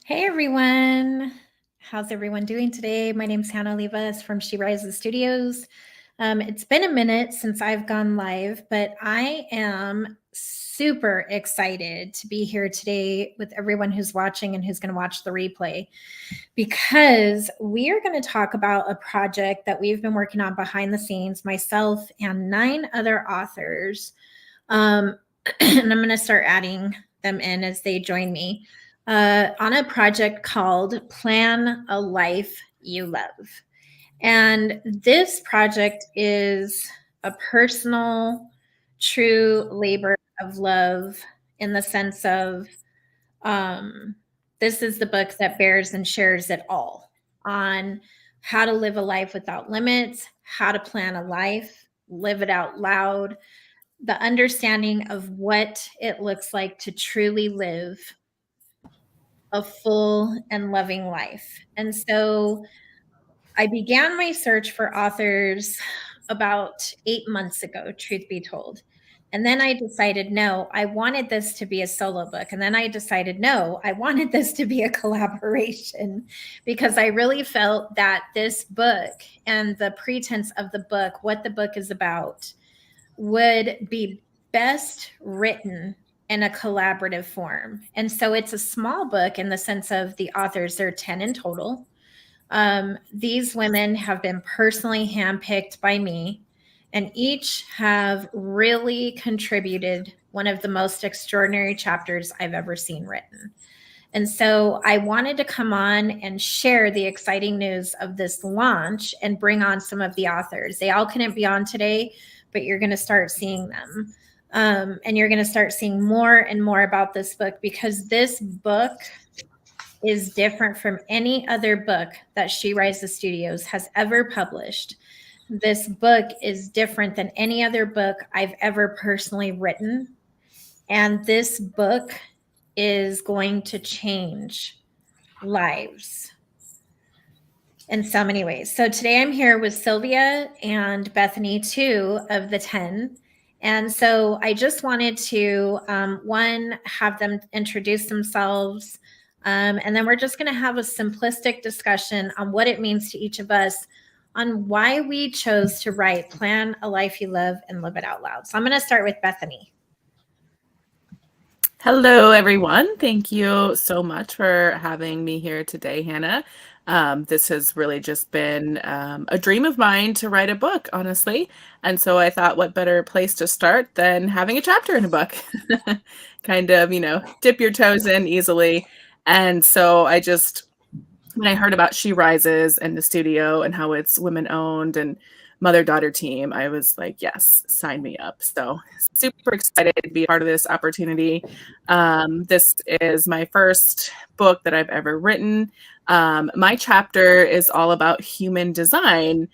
Hey everyone. How's everyone doing today? My name's Hannah Livas from She Rises Studios. It's been a minute since I've gone live, but I am super excited to be here today with everyone who's watching and who's going to watch the replay because we are going to talk about a project that we've been working on behind the scenes, myself and 9 other authors. And I'm going to start adding them in as they join me on a project called Plan a Life You Love. And this project is a personal, true labor of love in the sense of this is the book that bears and shares it all on how to live a life without limits, how to plan a life, live it out loud, the understanding of what it looks like to truly live a full and loving life. And so I began my search for authors about 8 months ago, truth be told. And then I decided, no, I wanted this to be a solo book. And then I decided, no, I wanted this to be a collaboration because I really felt that this book and the pretense of the book, what the book is about, would be best written in a collaborative form. And so it's a small book in the sense of the authors, there are 10 in total. These women have been personally handpicked by me, and each have really contributed one of the most extraordinary chapters I've ever seen written. And so I wanted to come on and share the exciting news of this launch and bring on some of the authors. They all couldn't be on today, but you're going to start seeing them. And you're going to start seeing more and more about this book because this book is different from any other book that She Rises Studios has ever published. This book is different than any other book I've ever personally written. And this book is going to change lives in so many ways. So today I'm here with Sylvia and Bethany, 2 of the 10. And so I just wanted to, one, have them introduce themselves. And then we're just going to have a simplistic discussion on what it means to each of us on why we chose to write Plan a Life You Love and Live It Out Loud. So I'm going to start with Bethany. Hello, everyone. Thank you so much for having me here today, Hannah. This has really just been a dream of mine to write a book, honestly. And so I thought, what better place to start than having a chapter in a book? Kind of, dip your toes in easily. And so when I heard about She Rises and the studio and how it's women owned and mother-daughter team, I was like, yes, sign me up. So super excited to be a part of this opportunity. This is my first book that I've ever written. My chapter is all about human design.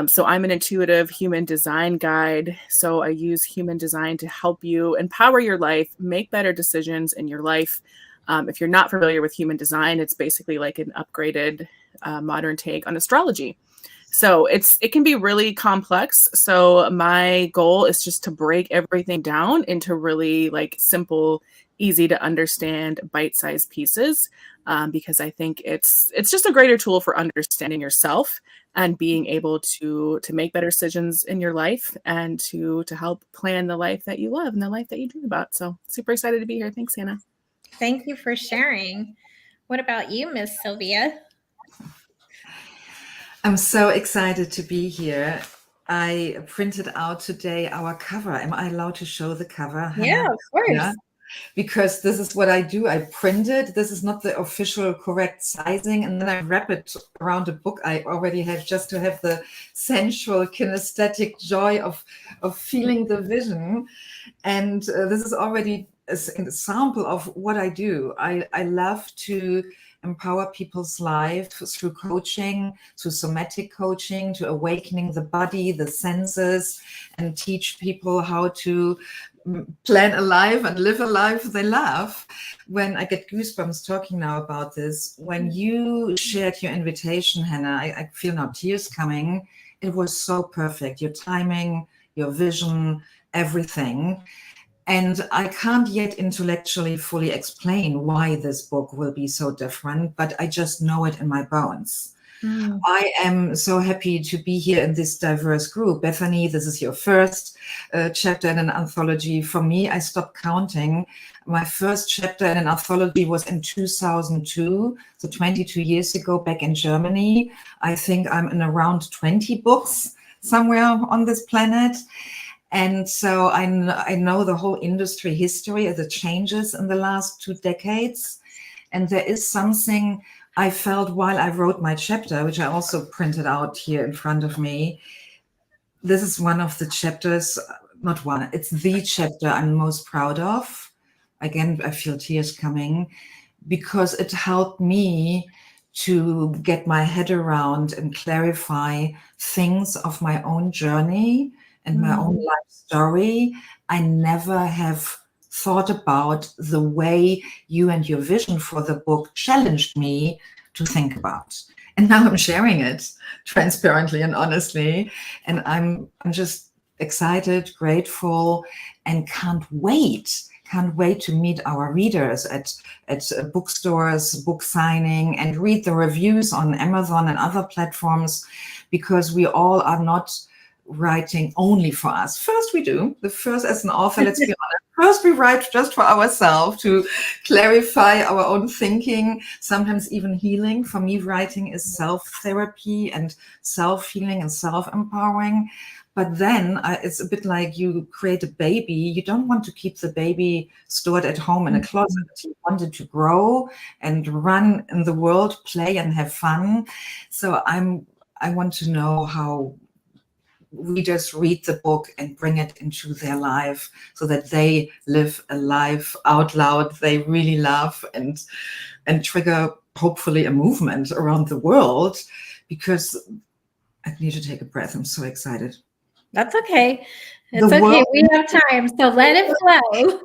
So I'm an intuitive human design guide. So I use human design to help you empower your life, make better decisions in your life. If you're not familiar with human design, it's basically like an upgraded modern take on astrology. So it can be really complex. So my goal is just to break everything down into really like simple, easy to understand, bite-sized pieces, because I think it's just a greater tool for understanding yourself and being able to make better decisions in your life and to help plan the life that you love and the life that you dream about. So super excited to be here. Thanks, Hannah. Thank you for sharing. What about you, Miss Sylvia? I'm so excited to be here. I printed out today our cover. Am I allowed to show the cover, Hannah? Yeah, of course. Yeah. Because this is what I do. I print it. This is not the official correct sizing. And then I wrap it around a book I already have just to have the sensual, kinesthetic joy of feeling the vision. And this is already a sample of what I do. I love to empower people's life through coaching, through somatic coaching, to awakening the body, the senses, and teach people how to plan a life and live a life they love. When I get goosebumps talking now about this, when you shared your invitation, Hannah, I feel now tears coming. It was so perfect. Your timing, your vision, everything. And I can't yet intellectually fully explain why this book will be so different, but I just know it in my bones. I am so happy to be here in this diverse group. Bethany, this is your first chapter in an anthology. For me, I stopped counting. My first chapter in an anthology was in 2002, so 22 years ago, back in Germany. I think I'm in around 20 books somewhere on this planet. And so I know the whole industry history of the changes in the last 2 decades. And there is something I felt while I wrote my chapter, which I also printed out here in front of me. This is one of the chapters, not one, it's the chapter I'm most proud of. Again, I feel tears coming because it helped me to get my head around and clarify things of my own journey and my own life story I never have thought about the way you and your vision for the book challenged me to think about. And now I'm sharing it transparently and honestly. And I'm just excited, grateful, and can't wait to meet our readers at bookstores, book signing, and read the reviews on Amazon and other platforms, because we all are not writing only for us. First we do. The first, as an author, let's be honest, first we write just for ourselves to clarify our own thinking, sometimes even healing. For me, writing is self-therapy and self-healing and self-empowering. But then it's a bit like you create a baby. You don't want to keep the baby stored at home in a closet. You want it to grow and run in the world, play and have fun. So I want to know how readers read the book and bring it into their life so that they live a life out loud they really love and trigger hopefully a movement around the world. Because I need to take a breath. I'm so excited. That's okay. It's okay. We have time, so let it flow.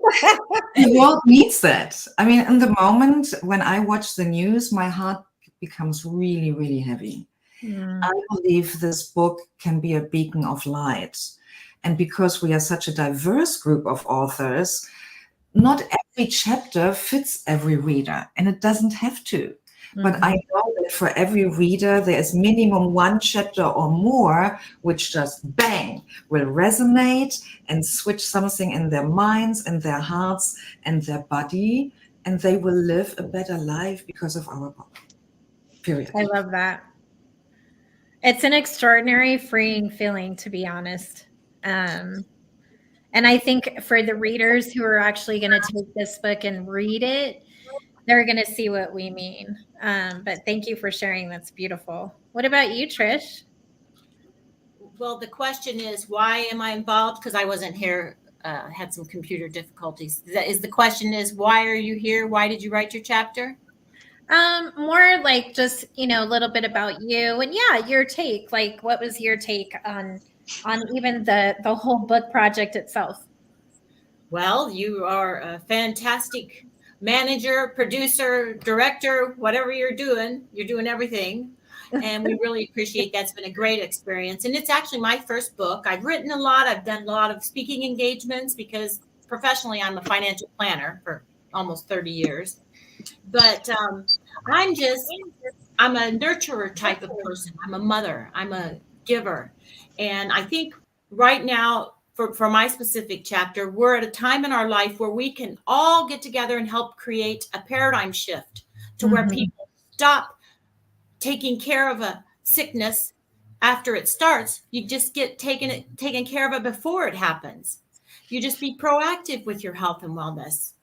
The world needs that. I mean, in the moment when I watch the news, my heart becomes really, really heavy. I believe this book can be a beacon of light. And because we are such a diverse group of authors, not every chapter fits every reader, and it doesn't have to. But I know that for every reader, there is minimum one chapter or more which just bang will resonate and switch something in their minds and their hearts and their body, and they will live a better life because of our book. Period. I love that. It's an extraordinary, freeing feeling, to be honest. And I think for the readers who are actually going to take this book and read it, they're going to see what we mean. But thank you for sharing. That's beautiful. What about you, Trish? Well, the question is, why am I involved? Because I wasn't here, had some computer difficulties. The question is, why are you here? Why did you write your chapter? More like just, a little bit about you and your take. Like, what was your take on even the whole book project itself? Well, you are a fantastic manager, producer, director, whatever you're doing everything. And we really appreciate that. It's been a great experience. And it's actually my first book. I've written a lot. I've done a lot of speaking engagements because professionally I'm a financial planner for almost 30 years. But I'm a nurturer type of person. I'm a mother. I'm a giver. And I think right now, for my specific chapter, we're at a time in our life where we can all get together and help create a paradigm shift to where people stop taking care of a sickness after it starts. You just get taken care of it before it happens. You just be proactive with your health and wellness.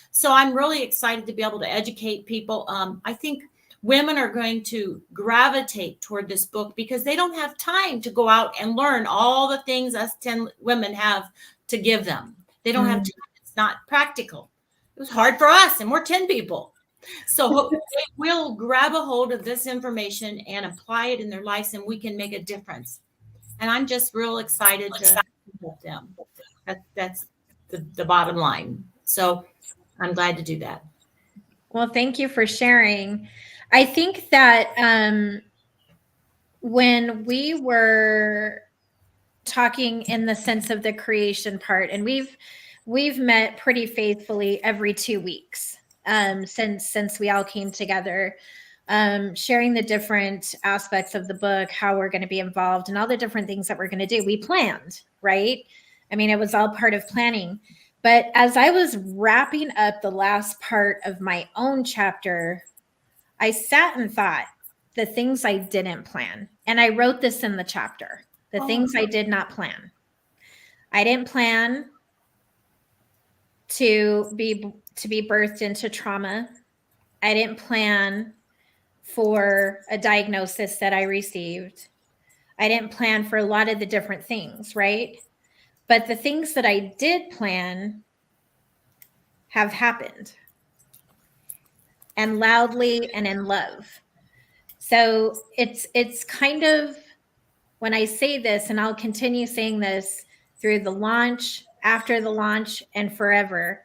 So I'm really excited to be able to educate people. I think women are going to gravitate toward this book because they don't have time to go out and learn all the things us 10 women have to give them. They don't have time. It's not practical. It was hard for us, and we're 10 people. So they will grab a hold of this information and apply it in their lives, and we can make a difference. And I'm just real excited to help them. That's the bottom line. So I'm glad to do that. Well, thank you for sharing. I think that when we were talking in the sense of the creation part, and we've we've met pretty faithfully every 2 weeks since we all came together, sharing the different aspects of the book, how we're going to be involved, and all the different things that we're going to do. We planned, right? I mean, it was all part of planning. But as I was wrapping up the last part of my own chapter, I sat and thought the things I didn't plan. And I wrote this in the chapter, the things I did not plan. I didn't plan to be birthed into trauma. I didn't plan for a diagnosis that I received. I didn't plan for a lot of the different things, right? But the things that I did plan have happened, and loudly and in love. So it's kind of, when I say this, and I'll continue saying this through the launch, after the launch, and forever,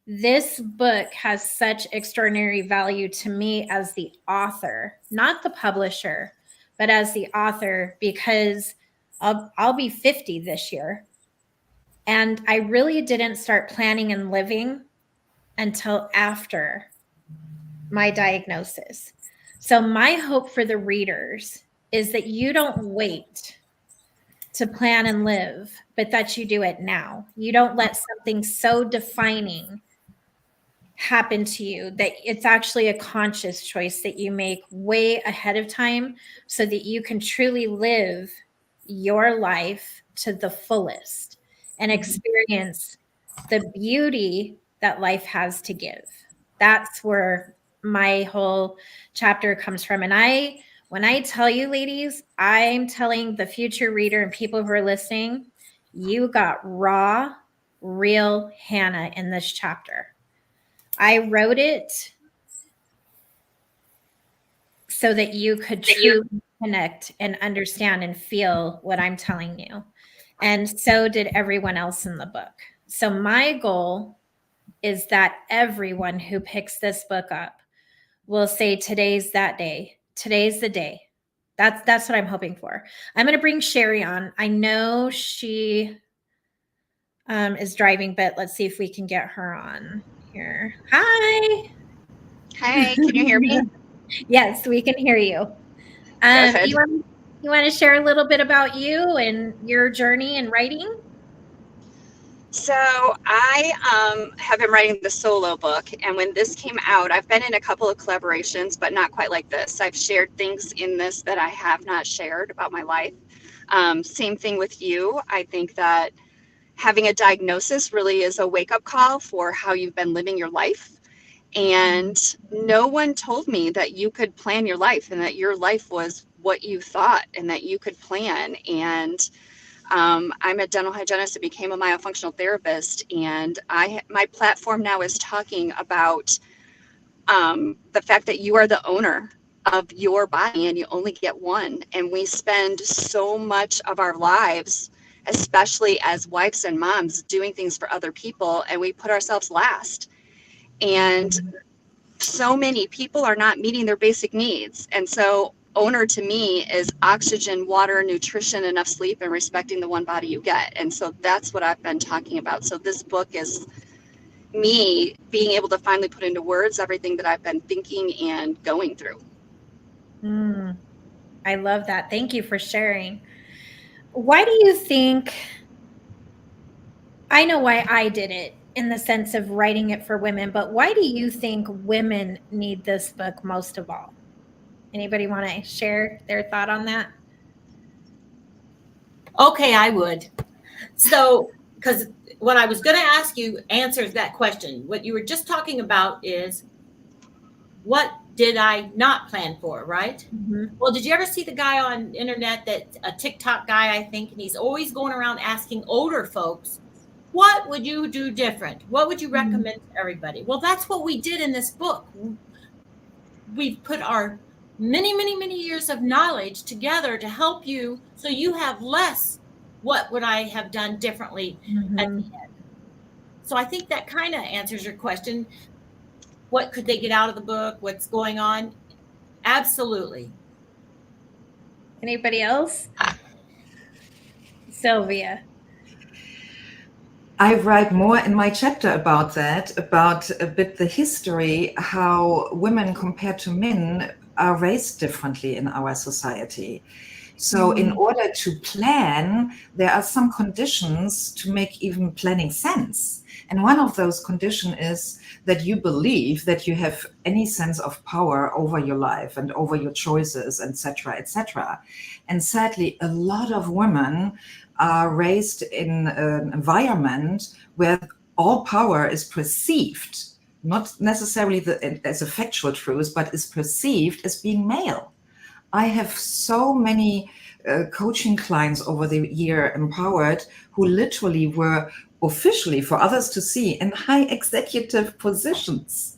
this book has such extraordinary value to me as the author, not the publisher, but as the author, because I'll be 50 this year. And I really didn't start planning and living until after my diagnosis. So my hope for the readers is that you don't wait to plan and live, but that you do it now. You don't let something so defining happen to you, that it's actually a conscious choice that you make way ahead of time so that you can truly live your life to the fullest and experience the beauty that life has to give. That's where my whole chapter comes from. And when I tell you, ladies, I'm telling the future reader and people who are listening, you got raw, real Hannah in this chapter. I wrote it so that you could truly connect and understand and feel what I'm telling you. And so did everyone else in the book. So my goal is that everyone who picks this book up will say, today's that day. Today's the day. That's what I'm hoping for. I'm going to bring Sherry on. I know she is driving, but let's see if we can get her on here. Hi. Hi, can you hear me? Yes, we can hear you. Good. You want to share a little bit about you and your journey in writing? So I have been writing the solo book, and when this came out, I've been in a couple of collaborations, but not quite like this. I've shared things in this that I have not shared about my life. Same thing with you. I think that having a diagnosis really is a wake-up call for how you've been living your life. And no one told me that you could plan your life and that your life was what you thought and that you could plan. And I'm a dental hygienist that became a myofunctional therapist, and my platform now is talking about the fact that you are the owner of your body and you only get one. And we spend so much of our lives, especially as wives and moms, doing things for other people, and we put ourselves last. And so many people are not meeting their basic needs. And so owner to me is oxygen, water, nutrition, enough sleep, and respecting the one body you get. And so that's what I've been talking about. So this book is me being able to finally put into words everything that I've been thinking and going through. I love that. Thank you for sharing. Why do you think, I know why I did it in the sense of writing it for women, but why do you think women need this book most of all? Anybody want to share their thought on that? Okay, I would. So, because what I was going to ask you answers that question. What you were just talking about is, what did I not plan for, right? Mm-hmm. Well, did you ever see the guy on internet, that a TikTok guy, I think, and he's always going around asking older folks, what would you do different? What would you recommend to everybody? Well, that's what we did in this book. We've put our many, many, many years of knowledge together to help you, so you have less, what would I have done differently at the end? So I think that kind of answers your question. What could they get out of the book? What's going on? Absolutely. Anybody else? Sylvia. I write more in my chapter about that, about a bit the history, how women compared to men are raised differently in our society. So in order to plan, there are some conditions to make even planning sense. And one of those conditions is that you believe that you have any sense of power over your life and over your choices, etc., etc. And sadly, a lot of women are raised in an environment where all power is perceived, not necessarily as a factual truth, but is perceived as being male. I have so many coaching clients over the year empowered who literally were officially, for others to see, in high executive positions,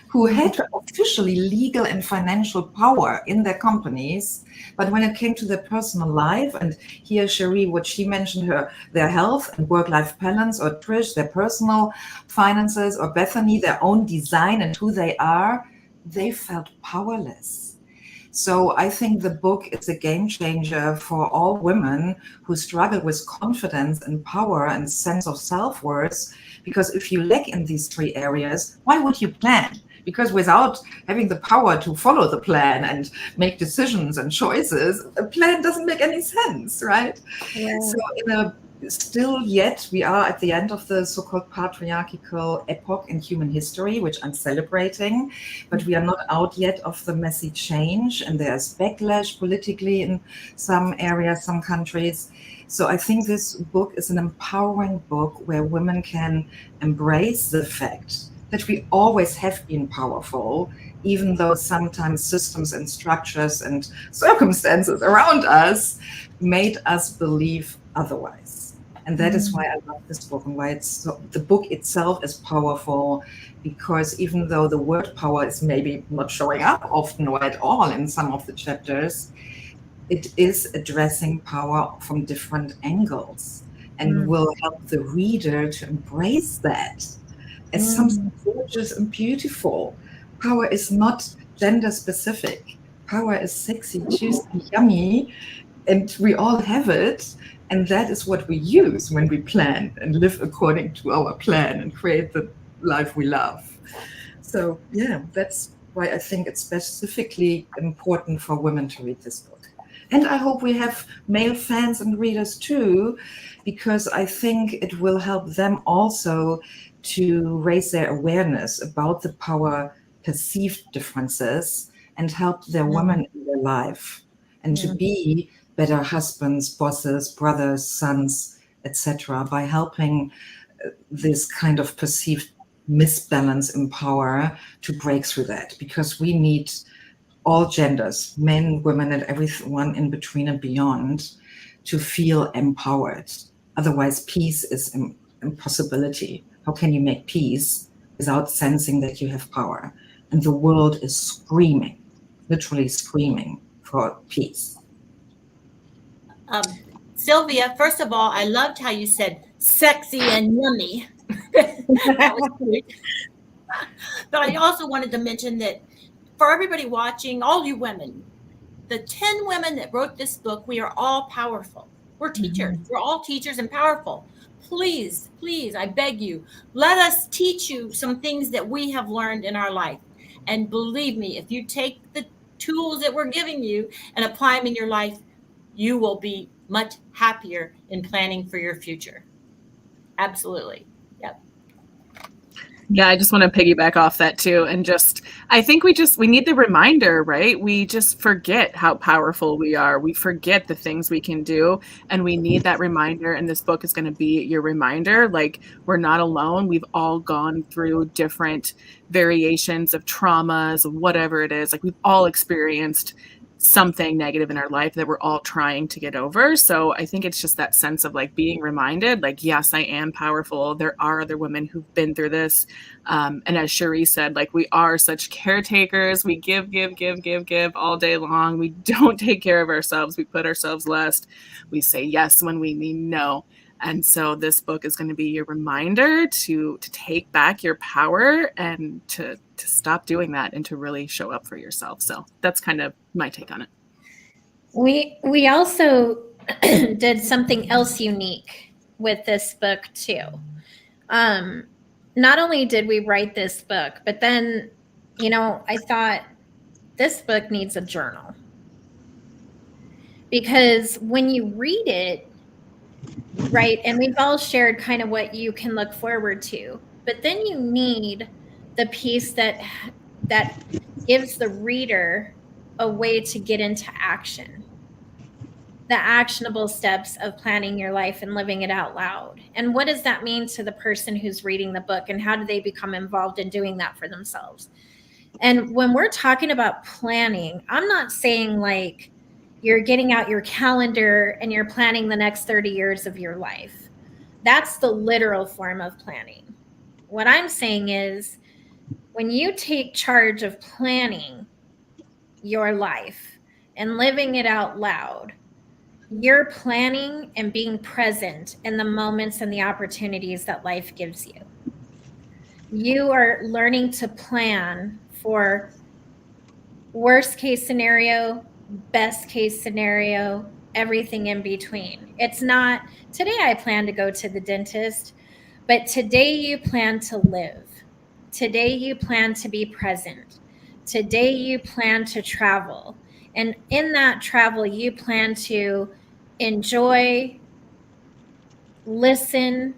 who had officially legal and financial power in their companies. But when it came to their personal life, and here Cherie, what she mentioned, their health and work-life balance, or Trish, their personal finances, or Bethany, their own design and who they are, they felt powerless. So I think the book is a game changer for all women who struggle with confidence and power and sense of self-worth. Because if you lack in these three areas, why would you plan? Because without having the power to follow the plan and make decisions and choices, a plan doesn't make any sense, right? Yeah. So still yet we are at the end of the so-called patriarchal epoch in human history, which I'm celebrating, but we are not out yet of the messy change, and there's backlash politically in some areas, some countries. So I think this book is an empowering book where women can embrace the fact that we always have been powerful, even though sometimes systems and structures and circumstances around us made us believe otherwise. And that is why I love this book, and why the book itself is powerful, because even though the word power is maybe not showing up often or at all in some of the chapters, it is addressing power from different angles and will help the reader to embrace that as something gorgeous and beautiful. Power is not gender specific. Power is sexy, juicy, yummy, and we all have it. And that is what we use when we plan and live according to our plan and create the life we love. So yeah, that's why I think it's specifically important for women to read this book. And I hope we have male fans and readers too, because I think it will help them also to raise their awareness about the power perceived differences and help their women in their life, and to be better husbands, bosses, brothers, sons, etc., by helping this kind of perceived misbalance in power to break through that, because we need all genders, men, women, and everyone in between and beyond, to feel empowered. Otherwise, peace is impossibility. How can you make peace without sensing that you have power? And the world is screaming, literally screaming for peace. Sylvia, first of all, I loved how you said sexy and yummy. That was great. But I also wanted to mention that for everybody watching, all you women, the 10 women that wrote this book, we are all powerful. We're teachers. We're all teachers and powerful. Please, please, I beg you, let us teach you some things that we have learned in our life. And believe me, if you take the tools that we're giving you and apply them in your life, you will be much happier in planning for your future. Absolutely. Yep. Yeah, I just want to piggyback off that too. And I think we need the reminder, right? We just forget how powerful we are. We forget the things we can do. And we need that reminder. And this book is going to be your reminder. Like, we're not alone. We've all gone through different variations of traumas, whatever it is. Like, we've all experienced something negative in our life that we're all trying to get over. So I think it's just that sense of like being reminded, like, yes, I am powerful. There are other women who've been through this. And as Cherie said, like, we are such caretakers. We give all day long. We don't take care of ourselves. We put ourselves last. We say yes when we mean no. And so this book is going to be your reminder to take back your power and to stop doing that and to really show up for yourself. So that's kind of my take on it. We also did something else unique with this book too. Not only did we write this book, but then, I thought this book needs a journal. Because when you read it, right, and we've all shared kind of what you can look forward to, but then you need the piece that gives the reader a way to get into action, the actionable steps of planning your life and living it out loud. And what does that mean to the person who's reading the book, and how do they become involved in doing that for themselves? And when we're talking about planning, I'm not saying like you're getting out your calendar and you're planning the next 30 years of your life. That's the literal form of planning. What I'm saying is when you take charge of planning your life and living it out loud, you're planning and being present in the moments and the opportunities that life gives you. You are learning to plan for worst case scenario, best case scenario, everything in between. It's not, today I plan to go to the dentist, but today you plan to live. Today you plan to be present. Today you plan to travel. And in that travel, you plan to enjoy, listen,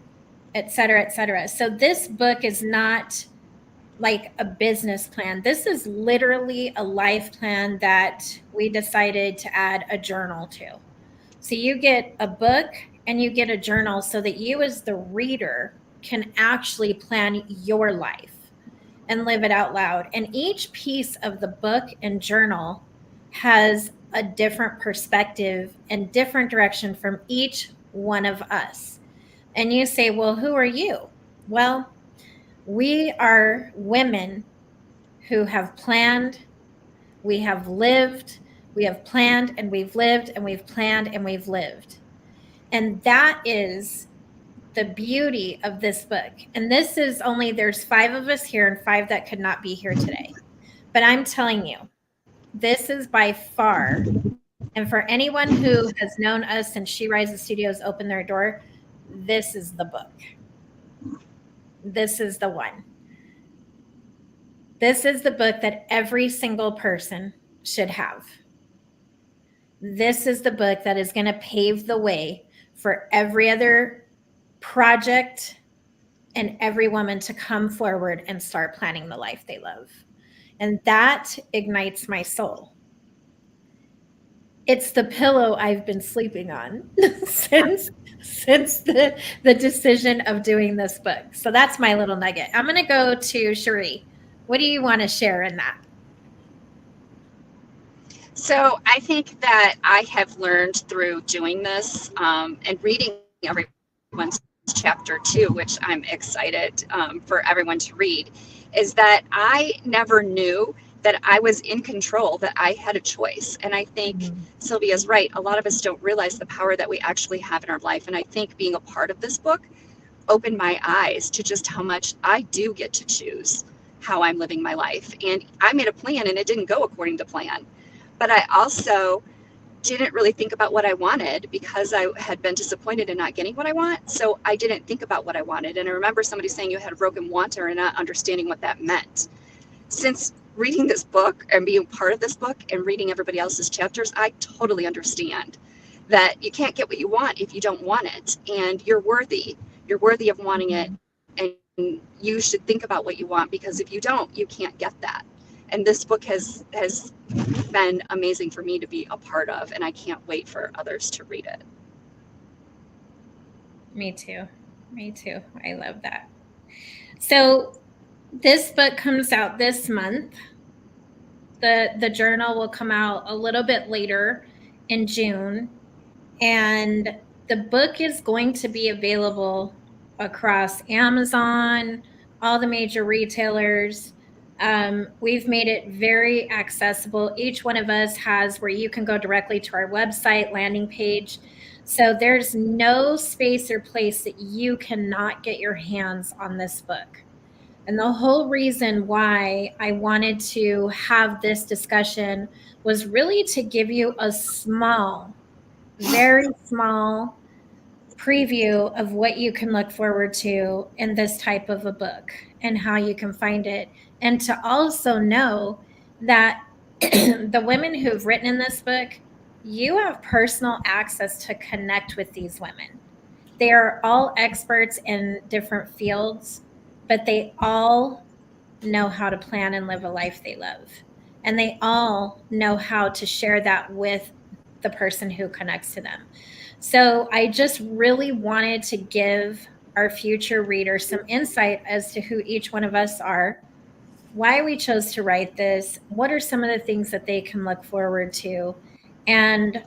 et cetera, et cetera. So this book is not like a business plan. This is literally a life plan that we decided to add a journal to. So you get a book and you get a journal so that you as the reader can actually plan your life and live it out loud. And each piece of the book and journal has a different perspective and different direction from each one of us. And you say, well, who are you? Well, we are women who have planned, we have lived, we have planned, and we've lived, and we've planned, and we've lived. And that is the beauty of this book. And this is only, there's 5 of us here and 5 that could not be here today. But I'm telling you, this is by far, and for anyone who has known us since She Rises Studios opened their door, this is the book. This is the one. This is the book that every single person should have. This is the book that is going to pave the way for every other project and every woman to come forward and start planning the life they love. And that ignites my soul. It's the pillow I've been sleeping on since the decision of doing this book. So that's my little nugget. I'm going to go to Cherie. What do you want to share in that? So I think that I have learned through doing this and reading everyone's chapter 2, which I'm excited for everyone to read, is that I never knew that I was in control, that I had a choice. And I think Sylvia's right. A lot of us don't realize the power that we actually have in our life. And I think being a part of this book opened my eyes to just how much I do get to choose how I'm living my life. And I made a plan and it didn't go according to plan. But I also didn't really think about what I wanted because I had been disappointed in not getting what I want. So I didn't think about what I wanted. And I remember somebody saying you had a broken wanter and not understanding what that meant. Since reading this book and being part of this book and reading everybody else's chapters, I totally understand that you can't get what you want if you don't want it. And you're worthy. You're worthy of wanting it. And you should think about what you want, because if you don't, you can't get that. And this book has been amazing for me to be a part of, and I can't wait for others to read it. Me too. I love that. So this book comes out this month. The journal will come out a little bit later in June, and the book is going to be available across Amazon, all the major retailers. We've made it very accessible. Each one of us has where you can go directly to our website landing page. So there's no space or place that you cannot get your hands on this book. And the whole reason why I wanted to have this discussion was really to give you a small, very small preview of what you can look forward to in this type of a book and how you can find it. And to also know that the women who've written in this book, you have personal access to connect with these women. They are all experts in different fields, but they all know how to plan and live a life they love. And they all know how to share that with the person who connects to them. So I just really wanted to give our future readers some insight as to who each one of us are, why we chose to write this, what are some of the things that they can look forward to. And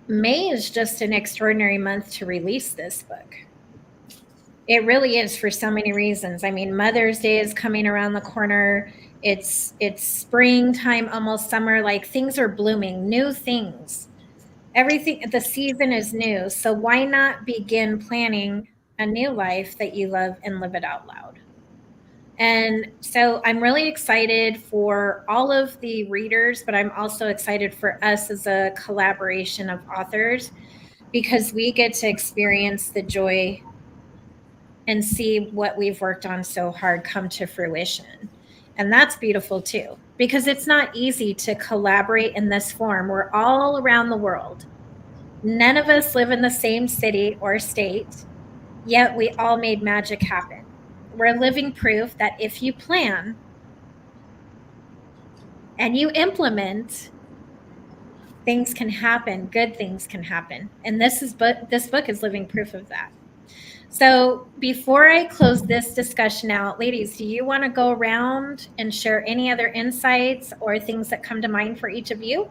May is just an extraordinary month to release this book. It really is for so many reasons. I mean, Mother's Day is coming around the corner. It's springtime, almost summer, like things are blooming, new things. Everything, the season is new. So why not begin planning a new life that you love and live it out loud? And so I'm really excited for all of the readers, but I'm also excited for us as a collaboration of authors because we get to experience the joy and see what we've worked on so hard come to fruition. And that's beautiful too, because it's not easy to collaborate in this form. We're all around the world. None of us live in the same city or state, yet we all made magic happen. We're living proof that if you plan and you implement, things can happen, good things can happen. And this book is living proof of that. So before I close this discussion out, ladies, do you want to go around and share any other insights or things that come to mind for each of you?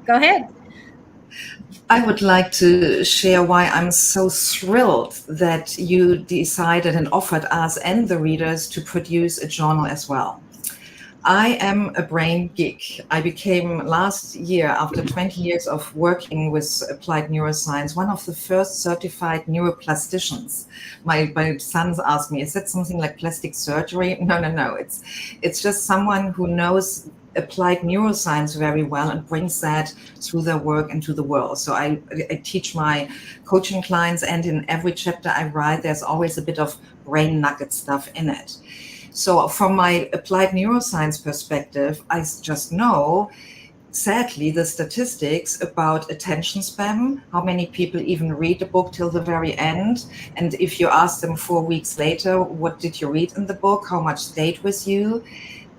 Go ahead. I would like to share why I'm so thrilled that you decided and offered us and the readers to produce a journal as well. I am a brain geek. I became last year, after 20 years of working with applied neuroscience, one of the first certified neuroplasticians. My sons asked me, is that something like plastic surgery? No. It's just someone who knows applied neuroscience very well and brings that through their work into the world. So I teach my coaching clients, and in every chapter I write, there's always a bit of brain nugget stuff in it. So from my applied neuroscience perspective, I just know, sadly, the statistics about attention span, how many people even read a book till the very end. And if you ask them 4 weeks later, what did you read in the book? How much stayed with you?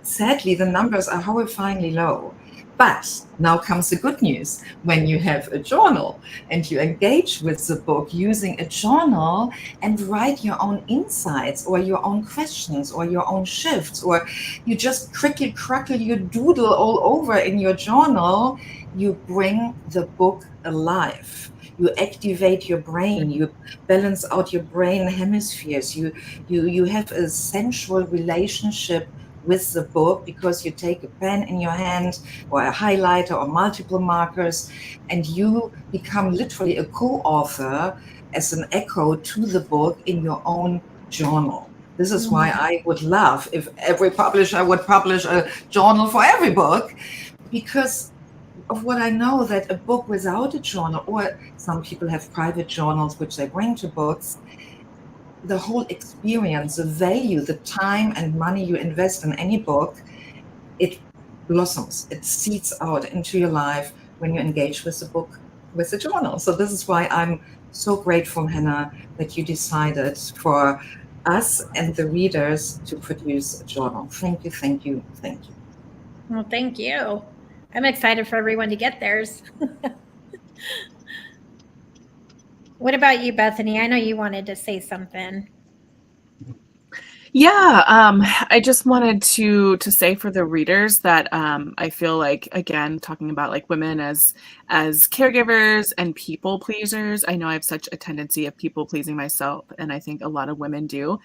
Sadly, the numbers are horrifyingly low. But now comes the good news. When you have a journal and you engage with the book using a journal and write your own insights or your own questions or your own shifts, or you just crackle your doodle all over in your journal, you bring the book alive. You activate your brain, you balance out your brain hemispheres, you have a sensual relationship with the book, because you take a pen in your hand or a highlighter or multiple markers, and you become literally a co-author as an echo to the book in your own journal. This is why I would love if every publisher would publish a journal for every book, because of what I know, that a book without a journal, or some people have private journals which they bring to books, the whole experience, the value, the time and money you invest in any book, it blossoms, it seeds out into your life when you engage with the book, with the journal. So this is why I'm so grateful, Hannah, that you decided for us and the readers to produce a journal. Thank you, thank you, thank you. Well, thank you. I'm excited for everyone to get theirs. What about you, Bethany? I know you wanted to say something. Yeah, I just wanted to say for the readers that I feel like, again, talking about like women as caregivers and people pleasers, I know I have such a tendency of people pleasing myself, and I think a lot of women do.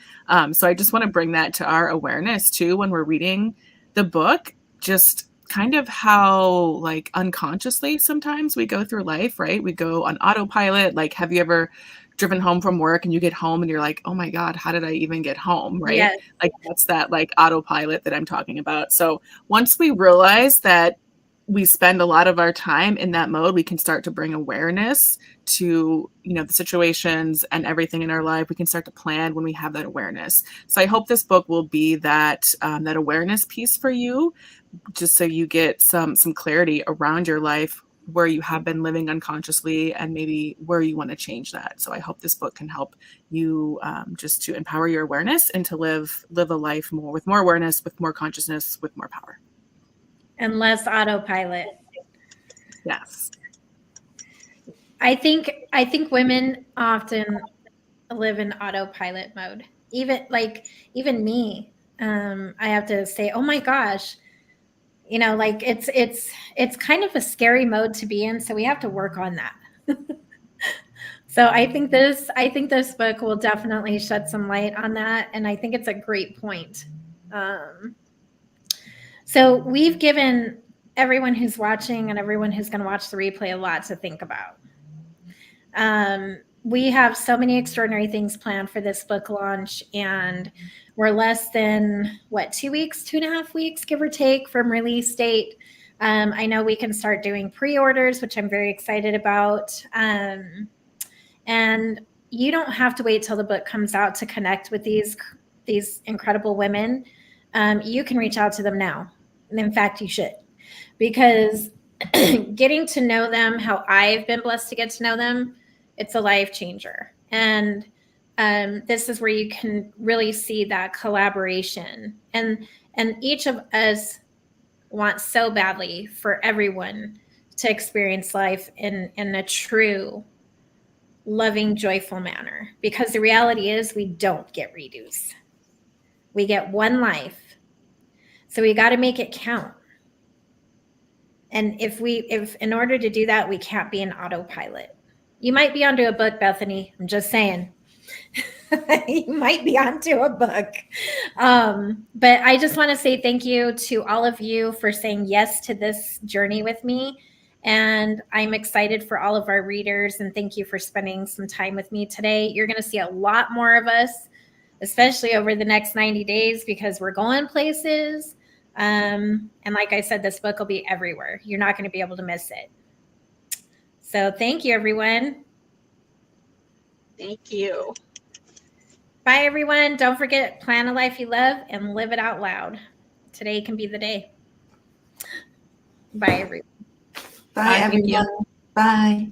So I just want to bring that to our awareness too when we're reading the book, just kind of how like unconsciously sometimes we go through life, right? We go on autopilot. Like, have you ever driven home from work and you get home and you're like, oh my God, how did I even get home? Right. Yes. Like that's that like autopilot that I'm talking about. So once we realize that we spend a lot of our time in that mode, we can start to bring awareness to, the situations and everything in our life. We can start to plan when we have that awareness. So I hope this book will be that that awareness piece for you, just so you get some clarity around your life, where you have been living unconsciously and maybe where you want to change that. So I hope this book can help you just to empower your awareness and to live a life with more awareness, with more consciousness, with more power. And less autopilot. Yes. I think women often live in autopilot mode. Even me, I have to say, oh my gosh, like it's kind of a scary mode to be in. So we have to work on that. So I think this book will definitely shed some light on that. And I think it's a great point. So we've given everyone who's watching and everyone who's going to watch the replay a lot to think about. We have so many extraordinary things planned for this book launch, and we're less than 2.5 weeks, give or take, from release date. I know we can start doing pre-orders, which I'm very excited about. And you don't have to wait till the book comes out to connect with these incredible women. You can reach out to them now. And in fact, you should, because getting to know them how I've been blessed to get to know them, it's a life changer. And this is where you can really see that collaboration. And each of us wants so badly for everyone to experience life in a true, loving, joyful manner. Because the reality is we don't get redos. We get one life. So we got to make it count. And if in order to do that, we can't be an autopilot. You might be onto a book, Bethany. I'm just saying. You might be onto a book. But I just want to say thank you to all of you for saying yes to this journey with me. And I'm excited for all of our readers. And thank you for spending some time with me today. You're going to see a lot more of us, especially over the next 90 days, because we're going places. And like I said, this book will be everywhere. You're not going to be able to miss it. So thank you, everyone. Thank you. Bye, everyone. Don't forget, plan a life you love and live it out loud. Today can be the day. Bye, everyone. Bye, everyone. Bye.